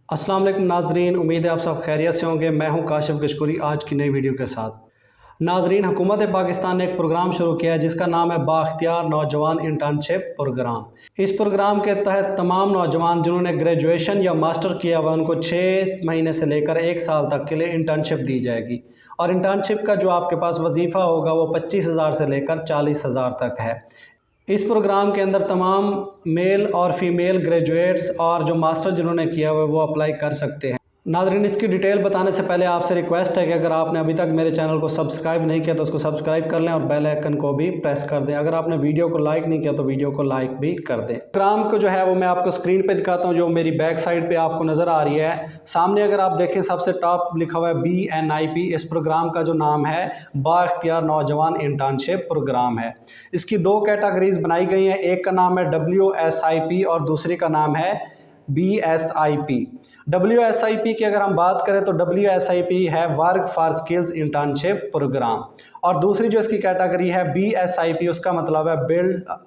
अस्सलाम वालेकुम नाजरीन, उम्मीद है आप सब खैरियत से होंगे। मैं हूं काशिफ गशकुरी आज की नई वीडियो के साथ। नाजरीन, हुकूमत पाकिस्तान ने एक प्रोग्राम शुरू किया है जिसका नाम है बाख्तियार नौजवान इंटर्नशिप प्रोग्राम। इस प्रोग्राम के तहत तमाम नौजवान जिन्होंने ग्रेजुएशन या मास्टर किया हुआ उनको 6 महीने से लेकर 1 साल तक के लिए इंटर्नशिप दी जाएगी। और इंटर्नशिप का जो आपके पास वजीफ़ा होगा वो 25,000 से लेकर 40,000 तक है। इस प्रोग्राम के अंदर तमाम मेल और फीमेल ग्रेजुएट्स और जो मास्टर जिन्होंने किया हुआ है वो अप्लाई कर सकते हैं। नाज़रीन, इसकी डिटेल बताने से पहले आपसे रिक्वेस्ट है कि अगर आपने अभी तक मेरे चैनल को सब्सक्राइब नहीं किया तो उसको सब्सक्राइब कर लें और बेल आइकन को भी प्रेस कर दें। अगर आपने वीडियो को लाइक नहीं किया तो वीडियो को लाइक भी कर दें। प्रोग्राम को जो है वो मैं आपको स्क्रीन पे दिखाता हूँ, जो मेरी बैक साइड पे आपको नज़र आ रही है। सामने अगर आप देखें सबसे टॉप लिखा हुआ है BNIP। इस प्रोग्राम का जो नाम है बाख्तियार नौजवान इंटर्नशिप प्रोग्राम है। इसकी 2 कैटेगरीज बनाई गई हैं, एक का नाम है WSIP और दूसरी का नाम है BSIP। WSIP की अगर हम बात करें तो WSIP है work for skills internship programme, और दूसरी जो इसकी कैटेगरी है BSIP, उसका मतलब है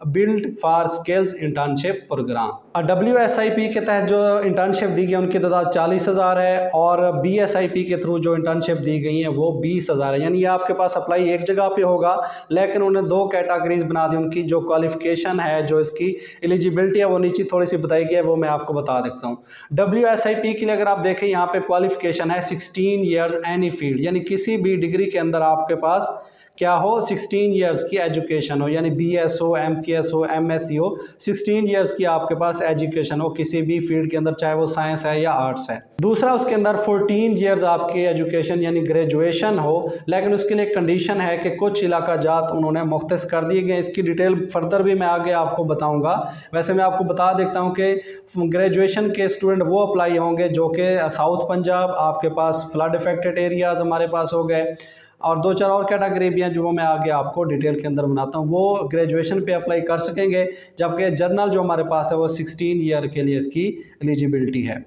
build for skills internship programme. और WSIP के तहत जो इंटर्नशिप दी गई है उनकी तादाद 40,000 है और BSIP के थ्रू जो इंटर्नशिप दी गई है वो 20,000 है। यानी ये आपके पास अप्लाई एक जगह पे होगा, लेकिन उन्हें 2 कैटेगरीज बना दी। उनकी जो क्वालिफिकेशन है, जो इसकी एलिजिबिलिटी है वो नीचे थोड़ी सी बताई गई है, वो मैं आपको बता देता हूँ। WSIP के लिए अगर आप देखें यहाँ पे क्वालिफिकेशन है 16 ईयर्स एनी फील्ड, यानी किसी भी डिग्री के अंदर आपके पास क्या हो 16 ईयर्स की एजुकेशन हो, यानी BS हो, MCS हो, MSc हो, 16 ईयर्स की आपके पास एजुकेशन हो किसी भी फील्ड के अंदर, चाहे वो साइंस है या आर्ट्स है। दूसरा उसके अंदर 14 ईयर्स आपकी एजुकेशन यानी ग्रेजुएशन हो, लेकिन उसके लिए कंडीशन है कि कुछ इलाका जात उन्होंने मुख्तस कर दिए गए। इसकी डिटेल फर्दर भी मैं आगे आपको बताऊँगा। वैसे मैं आपको बता देता हूँ कि ग्रेजुएशन के स्टूडेंट वो अप्लाई होंगे जो कि साउथ पंजाब, आपके पास फ्लड इफेक्टेड एरियाज़ हमारे पास हो गए, और 2-4 और कैटेगरी भी हैं जो मैं आगे आपको डिटेल के अंदर बनाता हूँ। वो ग्रेजुएशन पे अप्लाई कर सकेंगे, जबकि जर्नल जो हमारे पास है वो 16 ईयर के लिए इसकी एलिजिबिलिटी है।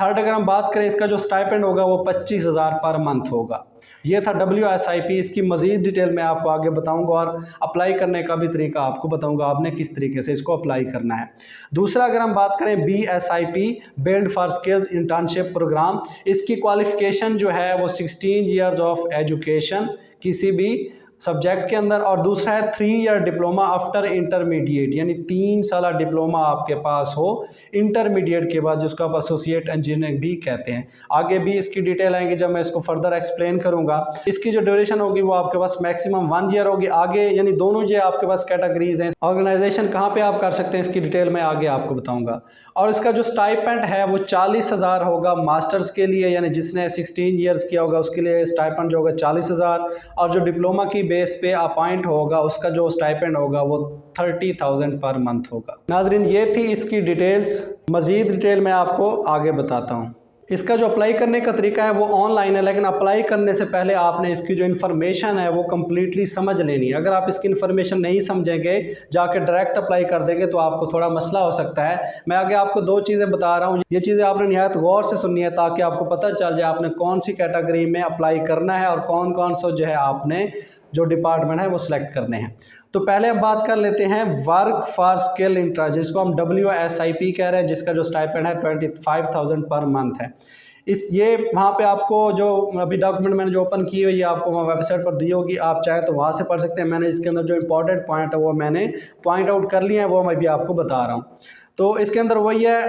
थर्ड, अगर हम बात करें इसका जो स्टाइपेंड होगा वो 25,000 पर मंथ होगा। ये था WSIP। इसकी मज़ीद डिटेल मैं आपको आगे बताऊंगा और अप्लाई करने का भी तरीका आपको बताऊंगा, आपने किस तरीके से इसको अप्लाई करना है। दूसरा, अगर हम बात करें BSIP build for skills internship programme, इसकी क्वालिफिकेशन जो है वो 16 ईयर्स ऑफ एजुकेशन किसी भी सब्जेक्ट के अंदर, और दूसरा है 3 ईयर डिप्लोमा आफ्टर इंटरमीडिएट, यानी 3 साल डिप्लोमा आपके पास हो इंटरमीडिएट के बाद, जिसको आप एसोसिएट इंजीनियरिंग भी कहते हैं। आगे भी इसकी डिटेल आएंगी जब मैं इसको फर्दर एक्सप्लेन करूंगा। इसकी जो ड्यूरेशन होगी वो आपके पास मैक्सिमम 1 ईयर होगी। आगे यानी दोनों ये आपके पास कैटेगरीज हैं। ऑर्गेनाइजेशन कहाँ पे आप कर सकते हैं इसकी डिटेल मैं आगे आपको बताऊँगा। और इसका जो स्टाइपेंड है वो 40,000 होगा मास्टर्स के लिए, यानी जिसने 16 ईयर्स किया होगा उसके लिए स्टाइपेंड जो होगा 40,000, और जो डिप्लोमा की बेस पे अपॉइंट होगा उसका जो स्टाइपेंड होगा वो 30,000 पर मंथ होगा। नाजरीन, ये थी इसकी डिटेल्स। मज़ीद डिटेल मैं आपको आगे बताता हूँ। इसका जो अप्लाई करने का तरीका है वो ऑनलाइन है, लेकिन अप्लाई करने से पहले आपने इसकी जो इन्फॉर्मेशन है वो कम्प्लीटली समझ लेनी है। अगर आप इसकी इन्फॉर्मेशन नहीं समझेंगे, जाके डायरेक्ट अप्लाई कर देंगे तो आपको थोड़ा मसला हो सकता है। मैं आगे आपको 2 चीज़ें बता रहा हूँ, ये चीज़ें आपने निहायत गौर से सुननी है ताकि आपको पता चल जाए आपने कौन सी कैटेगरी में अप्लाई करना है और कौन कौन सा जो है आपने जो डिपार्टमेंट है वो सिलेक्ट करने हैं। तो पहले हम बात कर लेते हैं वर्क फॉर स्किल इंटर्नशिप, जिसको हम WSIP कह रहे हैं, जिसका जो स्टाइपेंड है 25,000 पर मंथ है। ये वहाँ पे आपको जो अभी डॉक्यूमेंट मैंने जो ओपन की हुई है आपको वहाँ वेबसाइट पर दी होगी, आप चाहे तो वहाँ से पढ़ सकते हैं। मैंने इसके अंदर जो इंपॉर्टेंट पॉइंट है वो मैंने पॉइंट आउट कर लिए हैं, वो मैं भी आपको बता रहा हूँ। तो इसके अंदर वही है,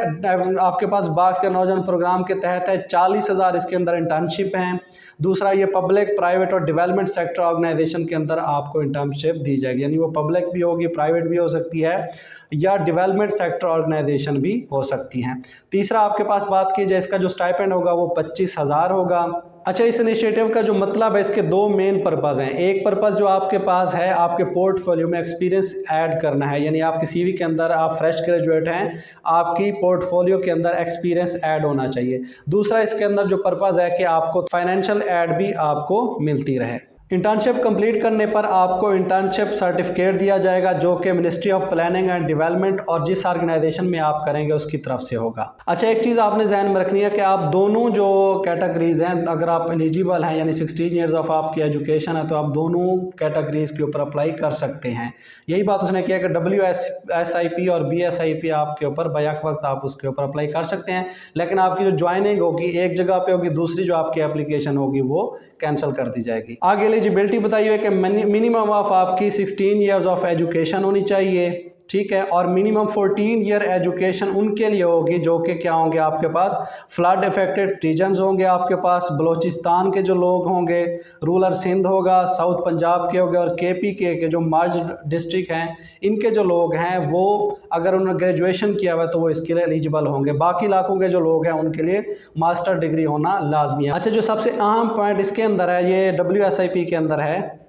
आपके पास बाख्तियार नौजवान प्रोग्राम के तहत है 40,000 इसके अंदर इंटर्नशिप हैं। दूसरा, ये पब्लिक, प्राइवेट और डेवलपमेंट सेक्टर ऑर्गेनाइजेशन के अंदर आपको इंटर्नशिप दी जाएगी, यानी वो पब्लिक भी होगी, प्राइवेट भी हो सकती है या डेवलपमेंट सेक्टर ऑर्गेनाइजेशन भी हो सकती हैं। तीसरा, आपके पास बात की जाए इसका जो स्टाइपेंड होगा वो 25,000 होगा। अच्छा, इस इनिशिएटिव का जो मतलब है, इसके 2 मेन पर्पज़ हैं। एक पर्पज़ जो आपके पास है, आपके पोर्टफोलियो में एक्सपीरियंस ऐड करना है, यानी आपकी CV के अंदर आप फ्रेश ग्रेजुएट हैं, आपकी पोर्टफोलियो के अंदर एक्सपीरियंस ऐड होना चाहिए। दूसरा, इसके अंदर जो पर्पज़ है कि आपको फाइनेंशियल ऐड भी आपको मिलती रहे। इंटर्नशिप कंप्लीट करने पर आपको इंटर्नशिप सर्टिफिकेट दिया जाएगा जो कि ministry of planning and development और जिस ऑर्गेनाइजेशन में आप करेंगे उसकी तरफ से होगा। अच्छा, एक चीज़ आपने ध्यान में रखनी है कि आप दोनों जो कैटेगरीज हैं, अगर आप एलिजिबल हैं यानी 16 ईयर्स ऑफ आपकी एजुकेशन है तो आप दोनों कैटेगरीज के ऊपर अप्लाई कर सकते हैं। यही बात उसने किया कि WSIP और BSIP आपके ऊपर बैक वक्त आप उसके ऊपर अप्लाई कर सकते हैं, लेकिन आपकी जो ज्वाइनिंग होगी एक जगह पे होगी, दूसरी जो आपकी एप्लीकेशन होगी वो कैंसिल कर दी जाएगी। आगे एलिजिबिलिटी बताई हुई है कि मिनिमम ऑफ आपकी 16 ईयर्स ऑफ एजुकेशन होनी चाहिए, ठीक है, और मिनिमम 14 ईयर एजुकेशन उनके लिए होगी जो कि क्या होंगे, आपके पास फ्लड इफेक्टेड रीजन्स होंगे, आपके पास बलोचिस्तान के जो लोग होंगे, रूरल सिंध होगा, साउथ पंजाब के होंगे और KP के जो मर्ज डिस्ट्रिक्ट हैं इनके जो लोग हैं वो अगर उन्होंने ग्रेजुएशन किया हुआ है तो वो इसके लिए एलिजिबल होंगे। बाकी इलाकों के जो लोग हैं उनके लिए मास्टर डिग्री होना लाजमी है। अच्छा, जो सबसे अहम पॉइंट इसके अंदर है, ये WSIP के अंदर है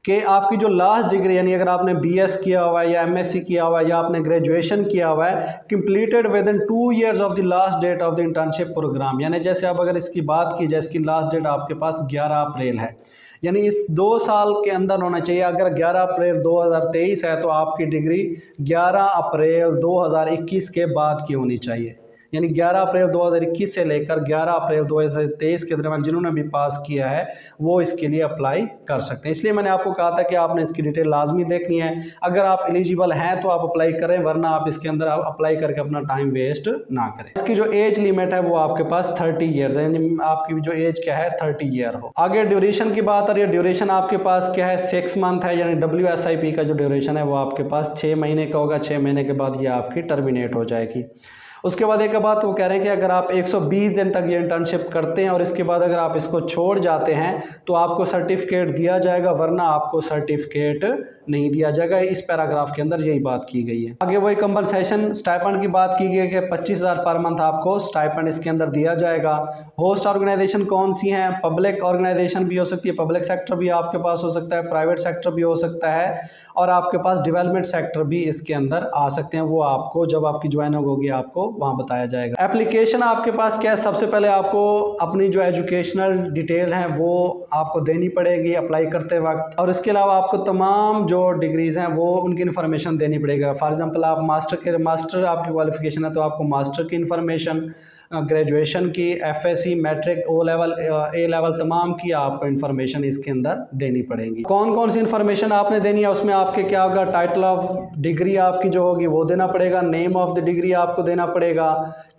कि आपकी जो लास्ट डिग्री यानी अगर आपने BS किया हुआ है या MSc किया हुआ है या आपने ग्रेजुएशन किया हुआ है, completed within 2 years of the last date of the internship programme, यानी जैसे अब अगर इसकी बात की जाए इसकी लास्ट डेट आपके पास 11 अप्रैल है, यानी इस 2 साल के अंदर होना चाहिए। अगर 11 अप्रैल 2023 है तो आपकी डिग्री 11 अप्रैल 2021 के बाद की होनी चाहिए, यानी 11 अप्रैल 2021 से लेकर 11 अप्रैल 2023 के दरमियान जिन्होंने भी पास किया है वो इसके लिए अप्लाई कर सकते हैं। इसलिए मैंने आपको कहा था कि आपने इसकी डिटेल लाजमी देखनी है। अगर आप एलिजिबल हैं तो आप अप्लाई करें, वरना आप इसके अंदर आप अप्लाई करके अपना टाइम वेस्ट ना करें। इसकी जो एज लिमिट है वो आपके पास 30 ईयर्स है, यानी आपकी जो एज क्या है 30 ईयर हो। आगे ड्यूरेशन की बात आ रही है, ड्यूरेशन आपके पास क्या है 6 मंथ है, यानी WSIP का जो ड्यूरेशन है वो आपके पास 6 महीने का होगा। 6 महीने के बाद ये आपकी टर्मिनेट हो जाएगी। उसके बाद एक बात वो कह रहे हैं कि अगर आप 120 दिन तक ये इंटर्नशिप करते हैं और इसके बाद अगर आप इसको छोड़ जाते हैं तो आपको सर्टिफिकेट दिया जाएगा, वरना आपको सर्टिफिकेट नहीं दिया जाएगा। इस पैराग्राफ के अंदर यही बात की गई है। आगे वही कंपनसेशन स्टाइपेंड की बात की गई है कि 25,000 पर मंथ आपको स्टाइपेंड इसके अंदर दिया जाएगा। होस्ट ऑर्गेनाइजेशन कौन सी हैं? पब्लिक ऑर्गेनाइजेशन भी हो सकती है, पब्लिक सेक्टर भी आपके पास हो सकता है, प्राइवेट सेक्टर भी हो सकता है और आपके पास डेवलपमेंट सेक्टर भी इसके अंदर आ सकते हैं। वो आपको जब आपकी ज्वाइनिंग होगी आपको वहाँ बताया जाएगा। एप्लीकेशन आपके पास क्या है, सबसे पहले आपको अपनी जो एजुकेशनल डिटेल है वो आपको देनी पड़ेगी अप्लाई करते वक्त, और इसके अलावा आपको तमाम जो डिग्रीज हैं वो उनकी इन्फॉर्मेशन देनी पड़ेगा। फॉर एग्जांपल आप मास्टर आपकी क्वालिफिकेशन है तो आपको मास्टर की इन्फॉर्मेशन, ग्रेजुएशन की, FSc, matric, O level, A level, तमाम की आपको इन्फॉर्मेशन इसके अंदर देनी पड़ेगी। कौन कौन सी इन्फॉर्मेशन आपने देनी है उसमें आपके क्या होगा, टाइटल ऑफ डिग्री आपकी जो होगी वो देना पड़ेगा, नेम ऑफ द डिग्री आपको देना पड़ेगा,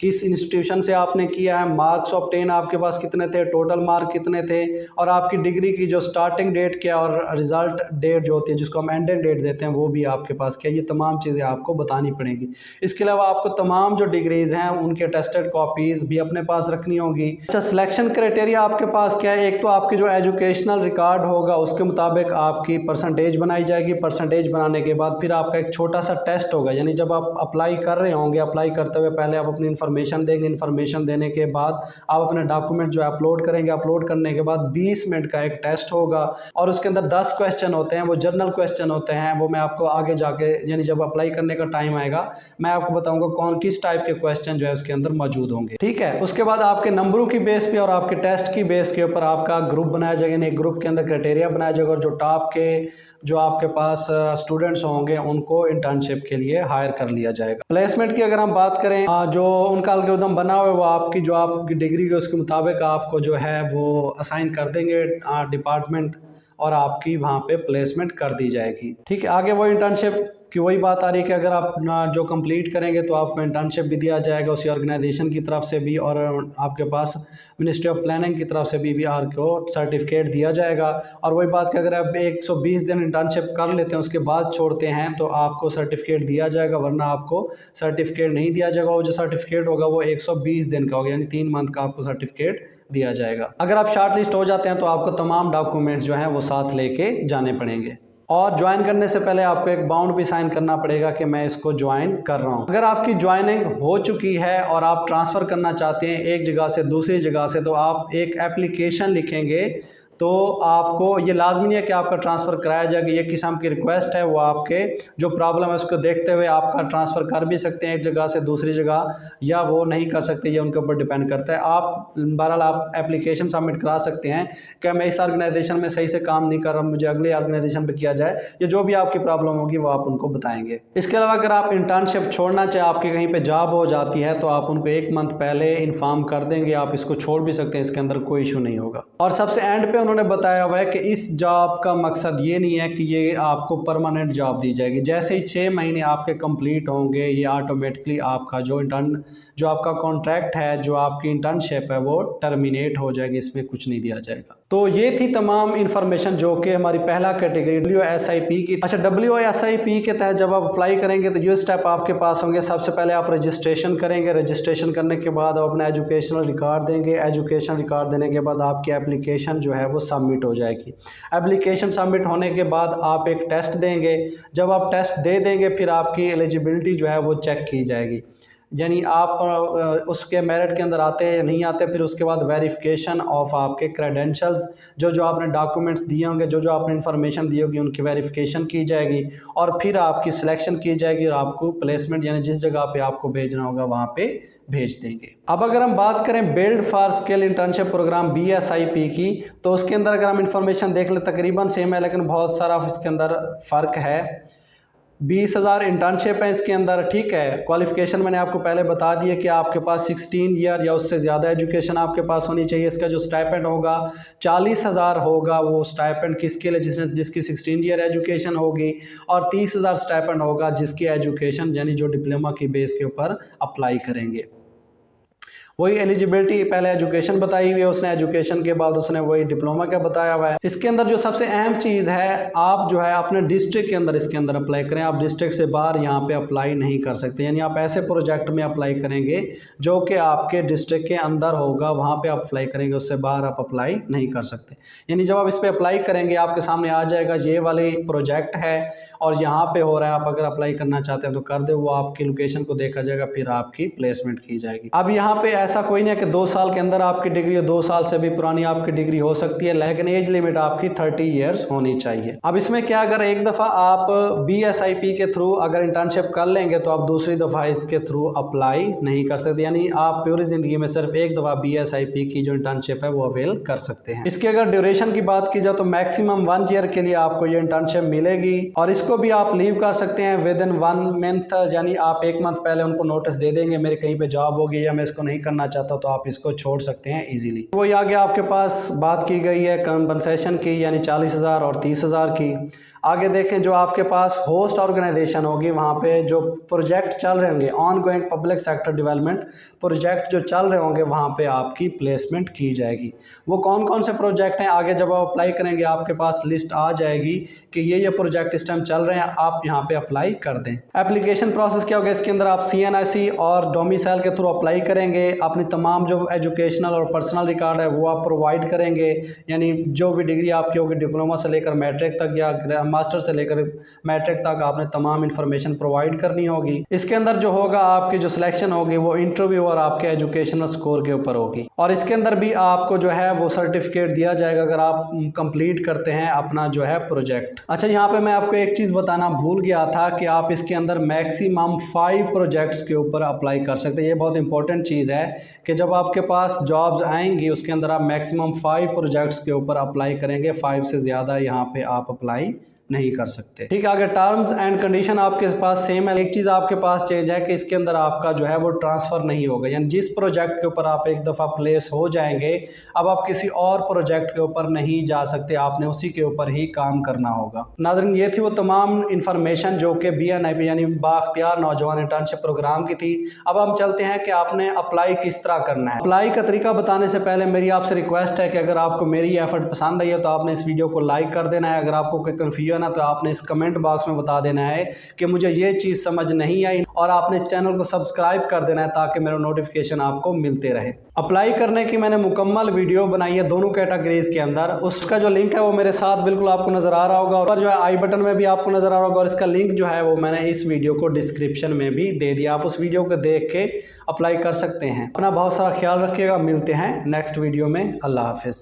किस इंस्टीट्यूशन से आपने किया है, मार्क्स ऑब्टेन आपके पास कितने थे, टोटल मार्क कितने थे, और आपकी डिग्री की जो स्टार्टिंग डेट क्या और रिजल्ट डेट जो होती है जिसको हम एंडिंग डेट देते हैं वो भी आपके पास क्या, ये तमाम चीज़ें आपको बतानी पड़ेंगी। इसके अलावा आपको तमाम जो डिग्रीज हैं उनके टेस्टेड कॉपीज़ भी अपने पास रखनी होगी। अच्छा, सिलेक्शन क्राइटेरिया आपके पास क्या है, एक तो आपकी जो एजुकेशनल रिकॉर्ड होगा उसके मुताबिक आपकी परसेंटेज बनाई जाएगी। परसेंटेज बनाने के बाद फिर आपका एक छोटा सा टेस्ट होगा, यानी जब आप अप्लाई कर रहे होंगे, अप्लाई करते हुए पहले आप अपनी इन्फॉर्मेशन देंगे, इन्फॉर्मेशन देने के बाद आप अपने डॉक्यूमेंट जो अपलोड करेंगे, अपलोड करने के बाद 20 मिनट का एक टेस्ट होगा और उसके अंदर 10 क्वेश्चन होते हैं, वो जर्नल क्वेश्चन होते हैं। वो मैं आपको आगे जाके यानी जब अप्लाई करने का टाइम आएगा मैं आपको बताऊंगा कौन किस टाइप के क्वेश्चन जो है उसके अंदर मौजूद होंगे, ठीक है। उसके बाद आपके नंबरों की बेस पे और आपके टेस्ट की बेस के ऊपर आपका ग्रुप बनाया जाएगा, यानी एक ग्रुप के अंदर क्राइटेरिया बनाया जाएगा और जो टॉप के जो आपके पास स्टूडेंट्स होंगे उनको इंटर्नशिप के लिए हायर कर लिया जाएगा। प्लेसमेंट की अगर हम बात करें, जो उनका एल्गोरिथम बना हुआ है वो आपकी जो आपकी डिग्री के उसके मुताबिक आपको जो है वो असाइन कर देंगे डिपार्टमेंट और आपकी वहाँ पे प्लेसमेंट कर दी जाएगी, ठीक है। आगे वो इंटर्नशिप कि वही बात आ रही है कि अगर आप जो कंप्लीट करेंगे तो आपको इंटर्नशिप भी दिया जाएगा उसी ऑर्गेनाइजेशन की तरफ से भी, और आपके पास मिनिस्ट्री ऑफ प्लानिंग की तरफ से भी आपको सर्टिफिकेट दिया जाएगा। और वही बात कि अगर आप 120 दिन इंटर्नशिप कर लेते हैं उसके बाद छोड़ते हैं तो आपको सर्टिफिकेट दिया जाएगा, वरना आपको सर्टिफिकेट नहीं दिया जाएगा। वो जो सर्टिफिकेट होगा वो 120 दिन का होगा, यानी 3 मंथ का आपको सर्टिफिकेट दिया जाएगा। अगर आप शॉर्ट लिस्ट हो जाते हैं तो आपको तमाम डॉक्यूमेंट जो हैं वो साथ लेके जाने पड़ेंगे। और ज्वाइन करने से पहले आपको एक बाउंड भी साइन करना पड़ेगा कि मैं इसको ज्वाइन कर रहा हूँ। अगर आपकी ज्वाइनिंग हो चुकी है और आप ट्रांसफ़र करना चाहते हैं एक जगह से दूसरी जगह से, तो आप एक एप्लीकेशन लिखेंगे तो आपको ये लाजमी नहीं है कि आपका ट्रांसफ़र कराया जाएगा। ये किस्म की रिक्वेस्ट है, वो आपके जो प्रॉब्लम है उसको देखते हुए आपका ट्रांसफ़र कर भी सकते हैं एक जगह से दूसरी जगह, या वो नहीं कर सकते, ये उनके ऊपर डिपेंड करता है। आप बहरहाल आप एप्लीकेशन सबमिट करा सकते हैं कि मैं इस ऑर्गेनाइजेशन में सही से काम नहीं कर रहा, मुझे अगले ऑर्गेनाइजेशन पर किया जाए, या जो भी आपकी प्रॉब्लम होगी वो आप उनको बताएँगे। इसके अलावा अगर आप इंटर्नशिप छोड़ना चाहे, आपकी कहीं पर जॉब हो जाती है, तो आप उनको 1 मंथ पहले इन्फॉर्म कर देंगे, आप इसको छोड़ भी सकते हैं, इसके अंदर कोई इशू नहीं होगा। और सबसे एंड पे उन्होंने बताया हुआ है कि इस जॉब का मकसद ये नहीं है कि ये आपको परमानेंट जॉब दी जाएगी। जैसे ही 6 महीने आपके कंप्लीट होंगे, ये ऑटोमेटिकली आपका जो आपका कॉन्ट्रैक्ट है, जो आपकी इंटर्नशिप है, वो टर्मिनेट हो जाएगी, इसमें कुछ नहीं दिया जाएगा। तो ये थी तमाम इन्फॉर्मेशन जो कि हमारी पहला कैटेगरी WSIP की। अच्छा, WSIP के तहत जब आप अप्लाई करेंगे तो ये स्टेप आपके पास होंगे। सबसे पहले आप रजिस्ट्रेशन करेंगे, रजिस्ट्रेशन करने के बाद आप अपना एजुकेशनल रिकॉर्ड देंगे, एजुकेशनल रिकॉर्ड देने के बाद आपकी एप्लीकेशन जो है वो सबमिट हो जाएगी। एप्लीकेशन सबमिट होने के बाद आप एक टेस्ट देंगे, जब आप टेस्ट दे देंगे फिर आपकी एलिजिबिलिटी जो है वो चेक की जाएगी, यानी आप उसके मेरिट के अंदर आते हैं या नहीं आते। फिर उसके बाद वेरिफिकेशन ऑफ आपके क्रेडेंशियल्स, जो आपने डॉक्यूमेंट्स दिए होंगे, जो आपने इन्फॉर्मेशन दी होगी, उनकी वेरिफिकेशन की जाएगी और फिर आपकी सिलेक्शन की जाएगी और आपको प्लेसमेंट यानी जिस जगह पे आपको भेजना होगा वहाँ पे भेज देंगे। अब अगर हम बात करें build for skill internship programme BSIP की, तो उसके अंदर अगर हम इंफॉर्मेशन देख लें तकरीबन सेम है, लेकिन बहुत सारा इसके अंदर फ़र्क है। 20,000 इंटर्नशिप है इसके अंदर, ठीक है। क्वालिफ़िकेशन मैंने आपको पहले बता दिया कि आपके पास 16 ईयर या उससे ज़्यादा एजुकेशन आपके पास होनी चाहिए। इसका जो स्टाइपेंड होगा 40,000 होगा। वो स्टाइपेंड किसके लिए? जिसकी 16 ईयर एजुकेशन होगी, और 30,000 स्टाइपेंड होगा जिसकी एजुकेशन यानी जो डिप्लोमा की बेस के ऊपर अप्लाई करेंगे। वही एलिजिबिलिटी पहले एजुकेशन बताई हुई है उसने, एजुकेशन के बाद उसने वही डिप्लोमा का बताया हुआ है। इसके अंदर जो सबसे अहम चीज़ है, आप जो है अपने डिस्ट्रिक्ट के अंदर इसके अंदर अप्लाई करें। आप डिस्ट्रिक्ट से बाहर यहाँ पे अप्लाई नहीं कर सकते, यानी आप ऐसे प्रोजेक्ट में अप्लाई करेंगे जो कि आपके डिस्ट्रिक्ट के अंदर होगा, वहाँ पे आप अप्लाई करेंगे, उससे बाहर आप अप्लाई नहीं कर सकते। यानी जब आप इस पर अप्लाई करेंगे आपके सामने आ जाएगा ये वाले प्रोजेक्ट है और यहाँ पे हो रहा है, आप अगर अप्लाई करना चाहते हैं तो कर दे, वो आपकी लोकेशन को देखा जाएगा, फिर आपकी प्लेसमेंट की जाएगी। अब यहाँ पे ऐसा कोई नहीं है कि 2 साल के अंदर आपकी डिग्री, 2 साल से भी पुरानी आपकी डिग्री हो सकती है, लेकिन एज लिमिट आपकी 30 ईयर्स होनी चाहिए। अब इसमें क्या, अगर एक दफ़ा आप BSIP के थ्रू अगर इंटर्नशिप कर लेंगे तो आप दूसरी दफ़ा इसके थ्रू अप्लाई नहीं कर सकते, यानी आप पूरी ज़िंदगी में सिर्फ एक दफ़ा BSIP की जो इंटर्नशिप है वो अवेल कर सकते हैं। इसकी अगर ड्यूरेशन की बात की जाए तो मैक्सिमम 1 ईयर के लिए आपको ये इंटर्नशिप मिलेगी, और इसको भी आप लीव कर सकते हैं विद इन 1 मंथ, यानी आप 1 मंथ पहले उनको नोटिस दे देंगे मेरे कहीं पे जॉब होगी या मैं इसको नहीं करना चाहता, तो आप इसको छोड़ सकते हैं इजीली। वही आगे आपके पास बात की गई है कंपनसेशन की, यानी 40,000 और 30,000 की। आगे देखें, जो आपके पास होस्ट ऑर्गेनाइजेशन होगी, वहाँ पे जो प्रोजेक्ट चल रहे होंगे, on going public sector development project जो चल रहे होंगे, वहाँ पे आपकी प्लेसमेंट की जाएगी। वो कौन कौन से प्रोजेक्ट हैं, आगे जब आप अप्लाई करेंगे आपके पास लिस्ट आ जाएगी कि ये प्रोजेक्ट इस टाइम चल रहे हैं, आप यहाँ पे अप्लाई कर दें। एप्लीकेशन प्रोसेस क्या होगा, इसके अंदर आप CNIC और डोमिसाइल के थ्रू अप्लाई करेंगे। अपनी तमाम जो एजुकेशनल और पर्सनल रिकॉर्ड है वो आप प्रोवाइड करेंगे, यानी जो भी डिग्री आपकी होगी डिप्लोमा से लेकर मैट्रिक तक या मास्टर से लेकर मैट्रिक तक आपने तमाम इन्फॉर्मेशन प्रोवाइड करनी होगी। इसके अंदर जो होगा आपकी जो सिलेक्शन होगी वो इंटरव्यू और आपके एजुकेशनल स्कोर के ऊपर होगी, और इसके अंदर भी आपको जो है वो सर्टिफिकेट दिया जाएगा अगर आप कंप्लीट करते हैं अपना जो है प्रोजेक्ट। अच्छा, यहाँ पे मैं आपको एक चीज़ बताना भूल गया था कि आप इसके अंदर मैक्सिमम 5 प्रोजेक्ट्स के ऊपर अप्लाई कर सकते हैं। ये बहुत इंपॉर्टेंट चीज़ है कि जब आपके पास जॉब्स आएंगी उसके अंदर आप मैक्सिमम 5 प्रोजेक्ट्स के ऊपर अप्लाई करेंगे, 5 से ज़्यादा यहाँ पे आप अप्लाई नहीं कर सकते। ठीक है, अगर टर्म्स एंड कंडीशन आपके पास सेम है, एक चीज़ आपके पास चेंज है कि इसके अंदर आपका जो है वो ट्रांसफ़र नहीं होगा, यानी जिस प्रोजेक्ट के ऊपर आप एक दफ़ा प्लेस हो जाएंगे अब आप किसी और प्रोजेक्ट के ऊपर नहीं जा सकते, आपने उसी के ऊपर ही काम करना होगा। नाज़रीन, ये थी वो तमाम इन्फॉर्मेशन जो कि BNIP यानी बाख्तियार नौजवान इंटर्नशिप प्रोग्राम की थी। अब हम चलते हैं कि आपने अप्लाई किस तरह करना है। अप्लाई का तरीका बताने से पहले मेरी आपसे रिक्वेस्ट है कि अगर आपको मेरी एफर्ट पसंद आई है तो आपने इस वीडियो को लाइक कर देना है। अगर आपको कोई कन्फ्यूजन है तो आपने इस कमेंट बॉक्स में बता देना है कि मुझे ये चीज़ समझ नहीं आई, और आपने इस चैनल को सब्सक्राइब कर देना है ताकि मेरा नोटिफिकेशन आपको मिलते रहे। अप्लाई करने की मैंने मुकम्मल वीडियो बनाई है दोनों कैटेगरीज के अंदर, उसका जो लिंक है वो मेरे साथ बिल्कुल आपको नज़र आ रहा होगा, और जो है आई बटन में भी आपको नज़र आ रहा होगा, और इसका लिंक जो है वो मैंने इस वीडियो को डिस्क्रिप्शन में भी दे दिया। आप उस वीडियो को देख के अप्लाई कर सकते हैं। अपना बहुत सारा ख्याल रखिएगा, मिलते हैं नेक्स्ट वीडियो में। अल्लाह हाफिज़।